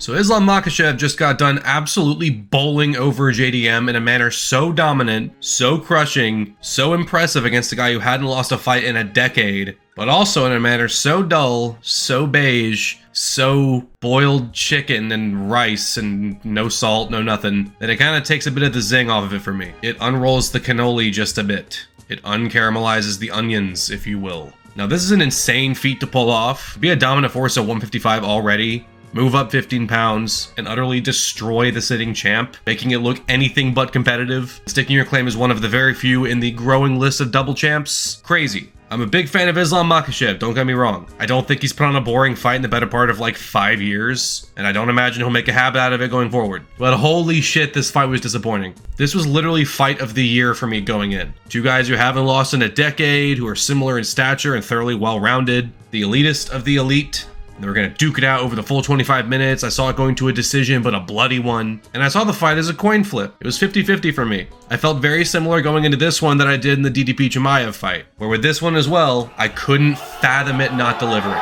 So Islam Makhachev just got done absolutely bowling over JDM in a manner so dominant, so crushing, so impressive against a guy who hadn't lost a fight in a decade, but also in a manner so dull, so beige, so boiled chicken and rice and no salt, no nothing, that it kind of takes a bit of the zing off of it for me. It unrolls the cannoli just a bit. It uncaramelizes the onions, if you will. Now this is an insane feat to pull off. Be a dominant force at 155 already, move up 15 pounds, and utterly destroy the sitting champ, making it look anything but competitive. Sticking your claim as one of the very few in the growing list of double champs. Crazy. I'm a big fan of Islam Makhachev, don't get me wrong. I don't think he's put on a boring fight in the better part of like 5 years, and I don't imagine he'll make a habit out of it going forward. But holy shit, this fight was disappointing. This was literally fight of the year for me going in. Two guys who haven't lost in a decade, who are similar in stature and thoroughly well-rounded. The elitist of the elite. They were going to duke it out over the full 25 minutes. I saw it going to a decision, but a bloody one. And I saw the fight as a coin flip. It was 50-50 for me. I felt very similar going into this one that I did in the DDP Chimaev fight, where with this one as well, I couldn't fathom it not delivering.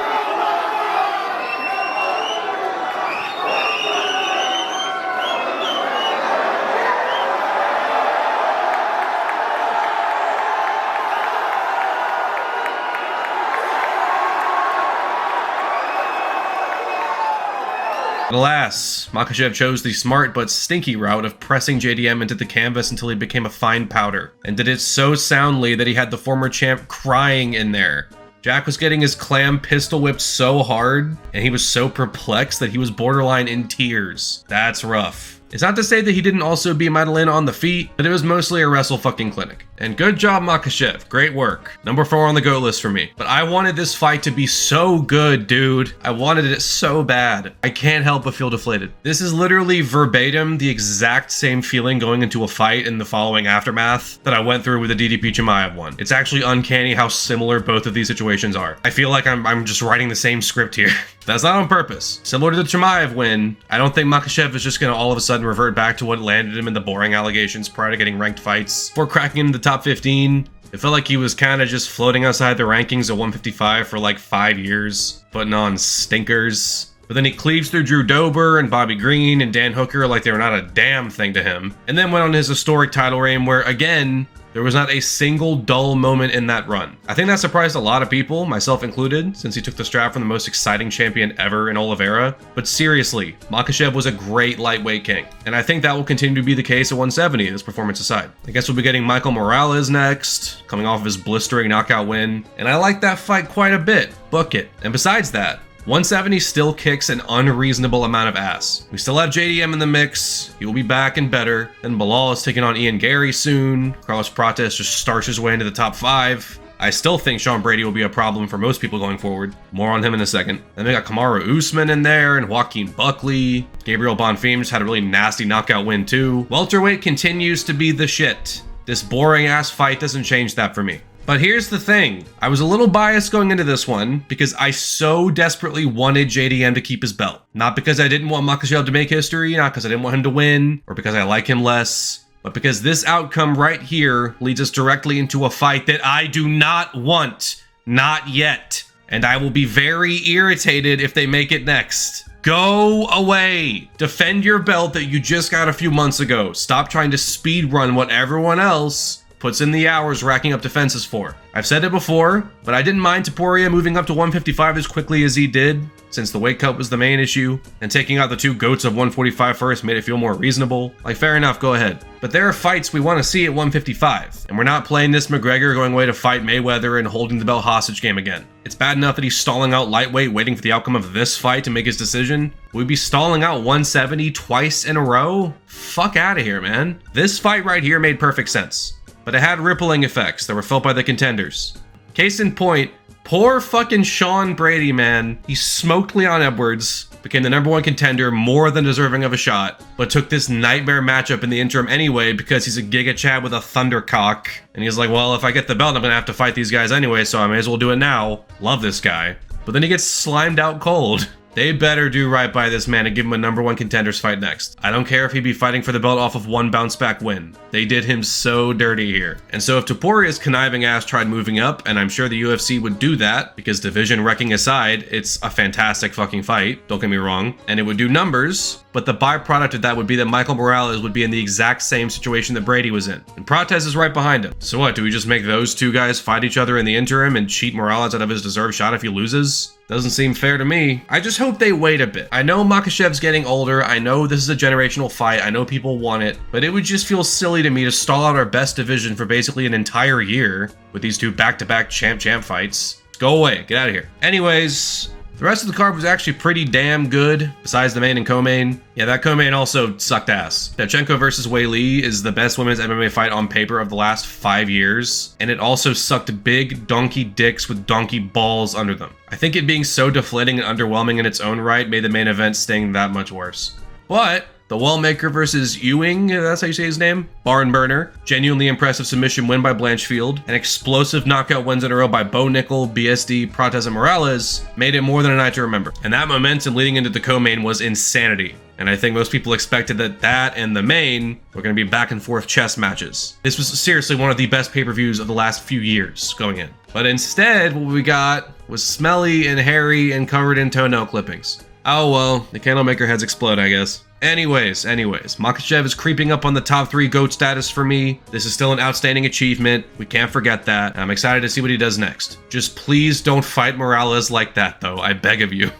Alas, Makhachev chose the smart but stinky route of pressing JDM into the canvas until he became a fine powder, and did it so soundly that he had the former champ crying in there. Jack was getting his clam pistol whipped so hard, and he was so perplexed that he was borderline in tears. That's rough. It's not to say that he didn't also be Madeleine on the feet, but it was mostly a wrestle fucking clinic. And good job, Makhachev. Great work. Number 4 on the GOAT list for me. But I wanted this fight to be so good, dude. I wanted it so bad. I can't help but feel deflated. This is literally verbatim the exact same feeling going into a fight in the following aftermath that I went through with the DDP Chimaev one. It's actually uncanny how similar both of these situations are. I feel like I'm just writing the same script here. That's not on purpose. Similar to the Chimaev win, I don't think Makhachev is just gonna all of a sudden revert back to what landed him in the boring allegations prior to getting ranked fights before cracking into the top 15. It felt like he was kind of just floating outside the rankings at 155 for like 5 years, putting on stinkers. But then he cleaves through Drew Dober and Bobby Green and Dan Hooker like they were not a damn thing to him. And then went on his historic title reign where, again, there was not a single dull moment in that run. I think that surprised a lot of people, myself included, since he took the strap from the most exciting champion ever in Oliveira. But seriously, Makhachev was a great lightweight king. And I think that will continue to be the case at 170, this performance aside. I guess we'll be getting Michael Morales next, coming off of his blistering knockout win. And I like that fight quite a bit. Book it. And besides that, 170 still kicks an unreasonable amount of ass. We still have JDM in the mix. He will be back and better. And Bilal is taking on Ian Gary soon. Carlos Prates just starts his way into the top 5. I still think Sean Brady will be a problem for most people going forward. More on him in a second. Then we got Kamaru Usman in there and Joaquin Buckley. Gabriel Bonfim just had a really nasty knockout win too. Welterweight continues to be the shit. This boring ass fight doesn't change that for me. But here's the thing, I was a little biased going into this one because I so desperately wanted JDM to keep his belt. Not because I didn't want Makhachev to make history, not because I didn't want him to win, or because I like him less, but because this outcome right here leads us directly into a fight that I do not want, not yet. And I will be very irritated if they make it next. Go away. Defend your belt that you just got a few months ago. Stop trying to speed run what everyone else puts in the hours racking up defenses for. I've said it before, but I didn't mind Topuria moving up to 155 as quickly as he did, since the weight cut was the main issue, and taking out the two goats of 145 first made it feel more reasonable. Like, fair enough, go ahead. But there are fights we want to see at 155, and we're not playing this McGregor going away to fight Mayweather and holding the belt hostage game again. It's bad enough that he's stalling out lightweight waiting for the outcome of this fight to make his decision. Would we be stalling out 170 twice in a row? Fuck out of here, man. This fight right here made perfect sense. But it had rippling effects that were felt by the contenders. Case in point, poor fucking Sean Brady, man. He smoked Leon Edwards, became the #1 contender, more than deserving of a shot, but took this nightmare matchup in the interim anyway because he's a Giga Chad with a thundercock. And he's like, well, if I get the belt, I'm gonna have to fight these guys anyway, so I may as well do it now. Love this guy. But then he gets slimed out cold. They better do right by this man and give him a #1 contenders fight next. I don't care if he'd be fighting for the belt off of one bounce back win. They did him so dirty here. And so if Topuria's conniving ass tried moving up, and I'm sure the UFC would do that, because division wrecking aside, it's a fantastic fucking fight, don't get me wrong, and it would do numbers, but the byproduct of that would be that Michael Morales would be in the exact same situation that Brady was in. And Protez is right behind him. So what, do we just make those two guys fight each other in the interim and cheat Morales out of his deserved shot if he loses? Doesn't seem fair to me. I just hope they wait a bit. I know Makhachev's getting older. I know this is a generational fight. I know people want it, but it would just feel silly to me to stall out our best division for basically an entire year with these two back-to-back champ fights. Go away. Get out of here. Anyways, the rest of the card was actually pretty damn good, besides the main and co-main. Yeah, that co-main also sucked ass. Shevchenko versus Wei Li is the best women's MMA fight on paper of the last 5 years, and it also sucked big donkey dicks with donkey balls under them. I think it being so deflating and underwhelming in its own right made the main event sting that much worse. But the Wellmaker versus Ewing, that's how you say his name? Barn burner. Genuinely impressive submission win by Blanchfield. An explosive knockout wins in a row by Bo Nickel, BSD, Protez, and Morales made it more than a night to remember. And that momentum leading into the co-main was insanity. And I think most people expected that and the main were going to be back and forth chess matches. This was seriously one of the best pay-per-views of the last few years going in. But instead, what we got was smelly and hairy and covered in toenail clippings. Oh well, the candlemaker heads explode, I guess. Anyways, Makhachev is creeping up on the top 3 GOAT status for me. This is still an outstanding achievement. We can't forget that. I'm excited to see what he does next. Just please don't fight Morales like that, though. I beg of you.